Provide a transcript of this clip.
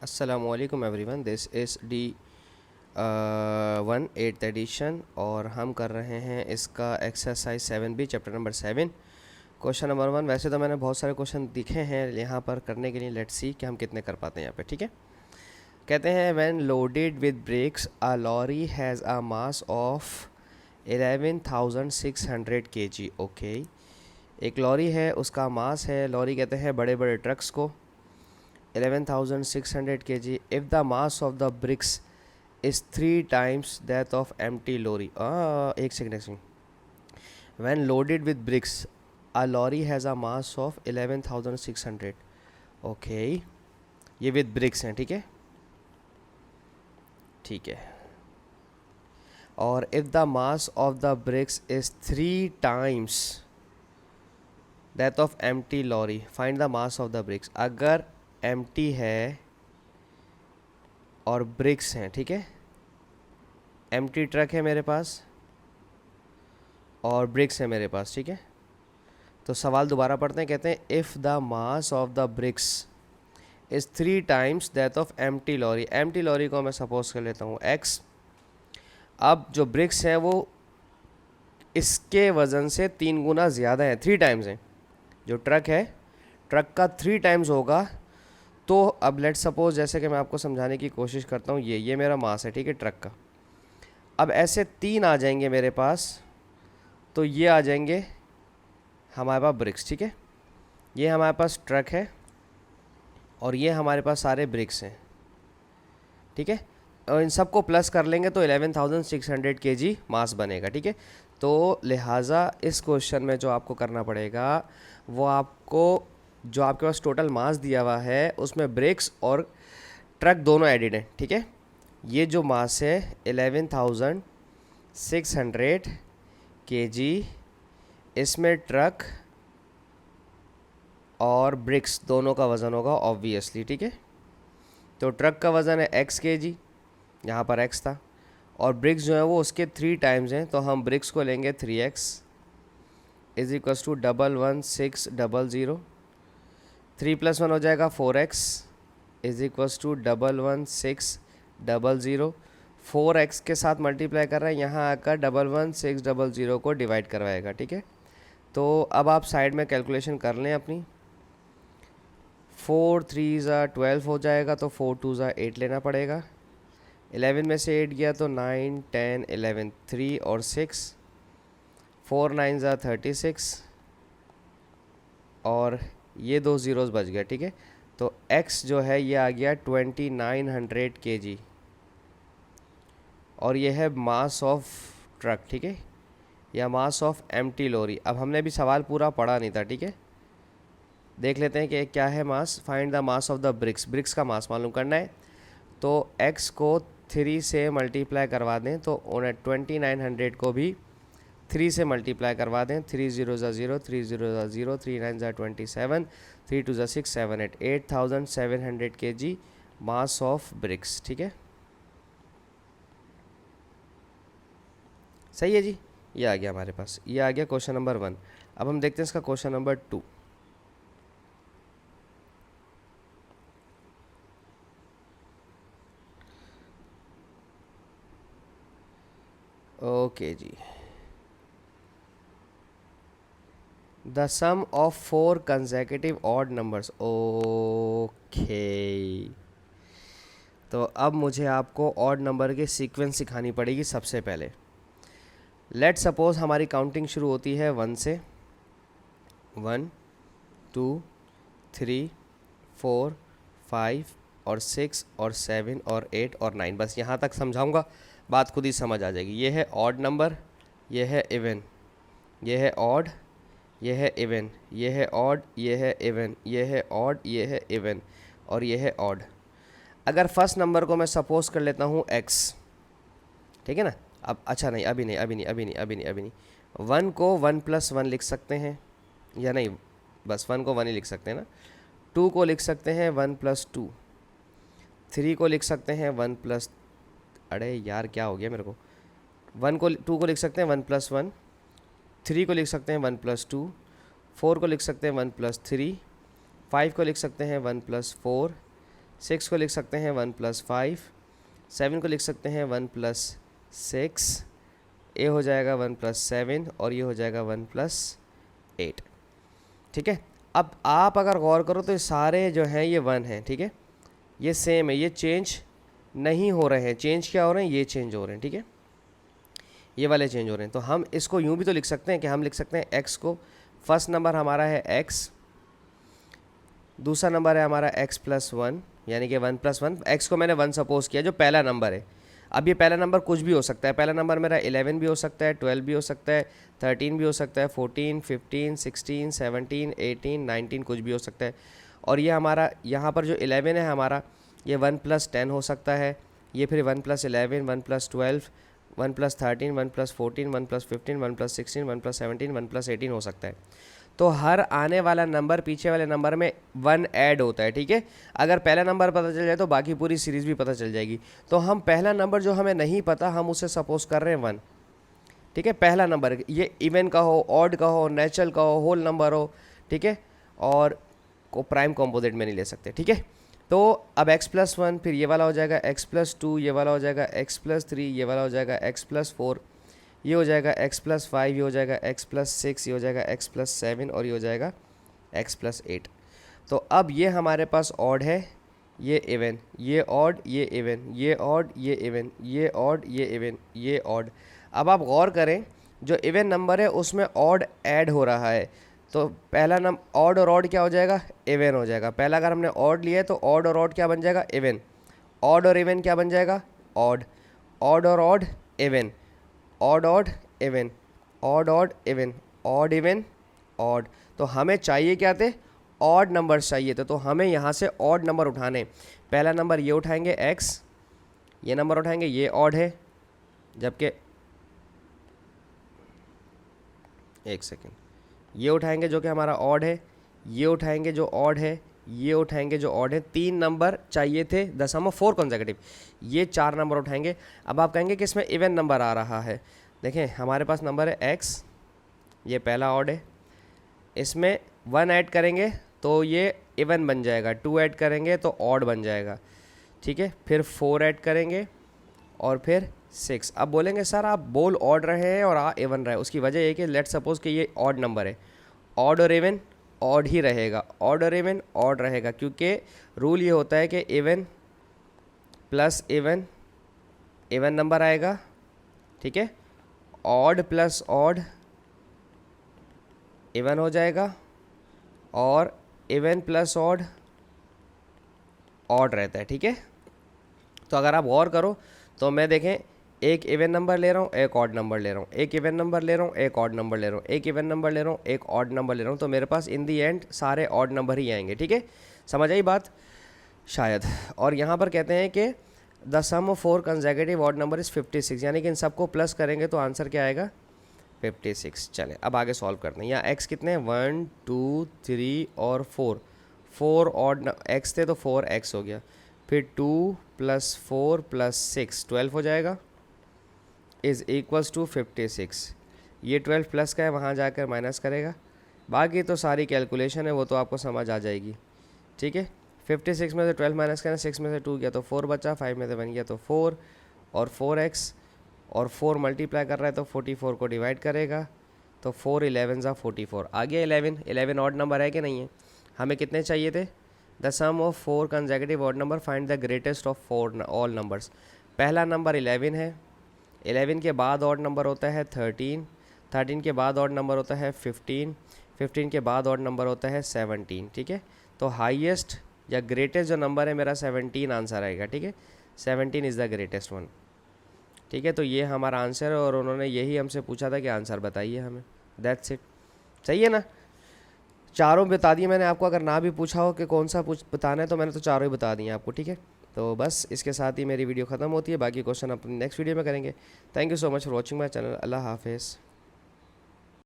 अस्सलामुअलैकुम everyone, this is the 8th edition और हम कर रहे हैं इसका exercise 7B chapter number 7 question number 1। वैसे तो मैंने बहुत सारे क्वेश्चन दिखे हैं यहाँ पर करने के लिए, लेट्स सी कि हम कितने कर पाते हैं यहाँ पे। ठीक है, कहते हैं when loaded with bricks a lorry has a mass of 11,600 kg। Okay, एक लॉरी है, उसका मास है, लॉरी कहते हैं बड़े बड़े ट्रक्स को, 11,600 kg if the mass of the bricks is 3 times that of empty lorry। एक second, when loaded with bricks a lorry has a mass of 11,600। Okay, ये विद ब्रिक्स हैं। ठीक है, ठीक है। और if the mass of the bricks is 3 times that of empty lorry find the mass of the bricks। अगर empty है और ब्रिक्स हैं, ठीक है, एम्प्टी ट्रक है मेरे पास और ब्रिक्स है मेरे पास। ठीक है, तो सवाल दोबारा पढ़ते हैं। कहते हैं if the mass of the bricks is 3 times that of empty lorry. Empty lorry को मैं सपोज कर लेता हूँ x। अब जो ब्रिक्स हैं वो इसके वज़न से 3 गुना ज़्यादा है, 3 टाइम्स हैं। जो ट्रक है, ट्रक का 3 टाइम्स होगा। तो अब लेट्स सपोज, जैसे कि मैं आपको समझाने की कोशिश करता हूँ, ये मेरा मास है, ठीक है, ट्रक का। अब ऐसे 3 आ जाएंगे मेरे पास, तो ये आ जाएंगे हमारे पास ब्रिक्स। ठीक है, ये हमारे पास ट्रक है और ये हमारे पास सारे ब्रिक्स हैं। ठीक है, और इन सबको प्लस कर लेंगे तो 11,600 kg मास बनेगा। ठीक है, तो लिहाजा इस क्वेश्चन में जो आपको करना पड़ेगा वो आपको, जो आपके पास टोटल मास दिया हुआ है उसमें ब्रिक्स और ट्रक दोनों एडिड हैं। ठीक है, ये जो मास है 11,600 kg, इसमें ट्रक और ब्रिक्स दोनों का वज़न होगा ऑब्वियसली। ठीक है, तो ट्रक का वज़न है x kg, यहाँ पर x था, और ब्रिक्स जो है वो उसके 3 टाइम्स हैं, तो हम ब्रिक्स को लेंगे 3x इज इक्वल्स टू 11,600। 3 + 1 हो जाएगा 4x is equals to 11,600। 4x के साथ मल्टीप्लाई कर रहे हैं, यहाँ आकर 11,600 को डिवाइड करवाएगा। ठीक है, तो अब आप साइड में कैलकुलेशन कर लें अपनी। 4 3 12 हो जाएगा, तो 4 2 8 लेना पड़ेगा। 11 में से 8 गया तो 9 10 11, 3 और 6, 4 9 36, और ये 2 ज़ीरोज़ बच गया। ठीक है, तो x जो है ये आ गया 2900 kg, और ये है मास ऑफ ट्रक। ठीक है, या मास ऑफ एम्प्टी लॉरी। अब हमने भी सवाल पूरा पढ़ा नहीं था। ठीक है, देख लेते हैं कि क्या है mass. Find the mass of the bricks, bricks का मास मालूम करना है। तो x को 3 से मल्टीप्लाई करवा दें, तो 2900 को भी 3 से मल्टीप्लाई करवा दें। 3 0 0, 3 0 0, 3 9 27, 3 2 6 7 8, 8,700 kg मास ऑफ ब्रिक्स। ठीक है, सही है जी, ये आ गया हमारे पास, ये आ गया क्वेश्चन नंबर 1। अब हम देखते हैं इसका क्वेश्चन नंबर 2। ओके जी, the sum of 4 consecutive odd numbers. Okay, तो अब मुझे आपको ऑड नंबर के सीक्वेंस सिखानी पड़ेगी सबसे पहले। लेट सपोज हमारी काउंटिंग शुरू होती है 1 से। 1 2 3 4 5 और 6 और 7 और 8 और 9, बस यहाँ तक समझाऊंगा, बात खुद ही समझ आ जाएगी। ये है ऑड नंबर, ये है इवन, ये है ऑड, ये है इवन, ये है ऑड, ये है इवन, ये है ऑड, ये है इवन, और ये है ऑड। अगर फर्स्ट नंबर को मैं सपोज कर लेता हूँ x, ठीक है ना। अब अच्छा नहीं, अभी नहीं, अभी नहीं, अभी नहीं, अभी नहीं, अभी नहीं। 1 को 1 + 1 लिख सकते हैं, या नहीं, बस 1 को 1 ही लिख सकते हैं ना। 2 को लिख सकते हैं 1 + 2, 3 को लिख सकते हैं 1 +, अरे यार क्या हो गया मेरे को। 2 को लिख सकते हैं 1 + 1, 3 को लिख सकते हैं 1 + 2, 4 को लिख सकते हैं 1 + 3, 5 को लिख सकते हैं 1 + 4, 6 को लिख सकते हैं 1 + 5, 7 को लिख सकते हैं 1 + 6, ए हो जाएगा 1 + 7 और ये हो जाएगा 1 + 8। ठीक है, अब आप अगर गौर करो तो ये सारे जो हैं ये 1 हैं। ठीक है, ये सेम है, ये चेंज नहीं हो रहे हैं। चेंज क्या हो रहे हैं, ये चेंज हो रहे हैं। ठीक है, ये वाले चेंज हो रहे हैं। तो हम इसको यूँ भी तो लिख सकते हैं कि हम लिख सकते हैं x को, फर्स्ट नंबर हमारा है x, दूसरा नंबर है हमारा x + 1 यानी कि 1 + 1। x को मैंने 1 सपोज किया जो पहला नंबर है। अब ये पहला नंबर कुछ भी हो सकता है। पहला नंबर मेरा 11 भी हो सकता है, 12 भी हो सकता है, 13 भी हो सकता है, 14, 15, 16, 17, 18, 19 कुछ भी हो सकता है। और ये हमारा यहाँ पर जो 11 है हमारा, ये 1 + 10 हो सकता है, ये फिर 1 + 11, 1 + 12, 1 + 13, 1 + 14, 1 + 15, 1 + 16, 1 + 17, 1 + 18 हो सकता है। तो हर आने वाला नंबर पीछे वाले नंबर में 1 ऐड होता है। ठीक है, अगर पहला नंबर पता चल जाए तो बाकी पूरी सीरीज़ भी पता चल जाएगी। तो हम पहला नंबर जो हमें नहीं पता हम उसे सपोज कर रहे हैं 1। ठीक है, पहला नंबर ये इवन का हो, ऑड का हो, नेचुरल का हो, होल नंबर हो। ठीक है, और को प्राइम कॉम्पोजिट में नहीं ले सकते। ठीक है, तो अब x + 1 फिर ये वाला हो जाएगा, x + 2 ये वाला हो जाएगा, x + 3 ये वाला हो जाएगा, x + 4 ये हो जाएगा, x + 5 ये हो जाएगा, x + 6 ये हो जाएगा, x + 7 और ये हो जाएगा x + 8। तो अब ये हमारे पास ऑड है, ये इवन, ये ऑड, ये इवन, ये ऑड, ये इवन, ये ऑड, ये इवन, ये ऑड। अब आप गौर करें जो इवन नंबर है उसमें ऑड ऐड हो रहा है। तो पहला नंबर ऑड और ऑड क्या हो जाएगा, इवन हो जाएगा। पहला अगर हमने ऑड लिया है तो ऑड और ऑड क्या बन जाएगा, इवन। ऑड और इवन क्या बन जाएगा, ऑड। ऑड और odd even, odd odd even, odd odd even, odd even odd. तो हमें चाहिए क्या थे, ऑड नंबर चाहिए थे। तो हमें यहाँ से ऑड नंबर उठाने, पहला नंबर ये उठाएंगे x, ये नंबर उठाएंगे, ये ऑड है, जबकि एक सेकेंड, ये उठाएंगे जो कि हमारा ऑड है, ये उठाएंगे जो ऑड है, ये उठाएंगे जो ऑड है। 3 नंबर चाहिए थे द सम ऑफ 4 कॉन्सेक्यूटिव, ये 4 नंबर उठाएंगे। अब आप कहेंगे कि इसमें इवन नंबर आ रहा है। देखें हमारे पास नंबर है x, ये पहला ऑड है, इसमें 1 ऐड करेंगे तो ये इवन बन जाएगा, 2 ऐड करेंगे तो ऑड बन जाएगा। ठीक है, फिर 4 ऐड करेंगे और फिर 6। अब बोलेंगे सर आप बोल ऑड रहे हैं और आ इवन रहे हैं, उसकी वजह ये कि लेट सपोज कि ये ऑड नंबर है, ऑड और इवन ऑड ही रहेगा, ऑड और इवन ऑड रहेगा, क्योंकि रूल ये होता है कि even plus even even number आएगा। ठीक है, ऑड प्लस ऑड इवन हो जाएगा और इवन प्लस ऑड ऑड रहता है। ठीक है, तो अगर आप गौर करो तो मैं देखें एक इवन नंबर ले रहा हूँ, एक ऑड नंबर ले रहा हूँ, एक इवन नंबर ले रहा हूँ, एक ऑड नंबर ले रहा हूँ, एक इवन नंबर ले रहा हूँ, एक ऑड नंबर ले रहा हूँ, तो मेरे पास इन दी एंड सारे ऑड नंबर ही आएंगे। ठीक है, समझ आई बात शायद। और यहाँ पर कहते हैं कि the sum of 4 consecutive odd number is 56, यानी कि इन सबको प्लस करेंगे तो आंसर क्या आएगा, 56। चलें अब आगे सॉल्व करते हैं। यहाँ x कितने हैं, 1 2 3 और 4 ऑड x थे तो 4x हो गया, फिर 2 + 4 + 6 12 हो जाएगा, इज़ इक्वल्स टू 56। ये 12 प्लस का है, वहाँ जाकर माइनस करेगा, बाकी तो सारी कैलकुलेशन है वो तो आपको समझ आ जाएगी। ठीक है, 56 में से 12 माइनस करना, 6 में से 2 गया तो 4 बचा, 5 में से 1 गया तो 4 और 4x, और 4 मल्टीप्लाई कर रहा है तो 44 को डिवाइड करेगा तो 4 11 ज़ा 44 आ गया। 11 ऑड नंबर है कि नहीं है, हमें कितने चाहिए थे, the sum of 4 consecutive odd number, find the greatest of 4 all numbers. पहला नंबर 11 है, 11 के बाद ऑड नंबर होता है 13, 13 के बाद ऑड नंबर होता है 15, 15 के बाद ऑड नंबर होता है 17। ठीक है, तो हाईएस्ट या ग्रेटेस्ट जो नंबर है मेरा 17 आंसर आएगा। ठीक है, 17 इज़ द ग्रेटेस्ट वन। ठीक है, तो ये हमारा आंसर है और उन्होंने यही हमसे पूछा था कि आंसर बताइए हमें, दैट्स इट। सही है ना, चारों बता दिए मैंने आपको। अगर ना भी पूछा हो कि कौन सा बताना है तो मैंने तो चारों ही बता दिए आपको। ठीक है, तो बस इसके साथ ही मेरी वीडियो ख़त्म होती है, बाकी क्वेश्चन अपनी नेक्स्ट वीडियो में करेंगे। Thank you so much for watching my channel. अल्लाह हाफिज़।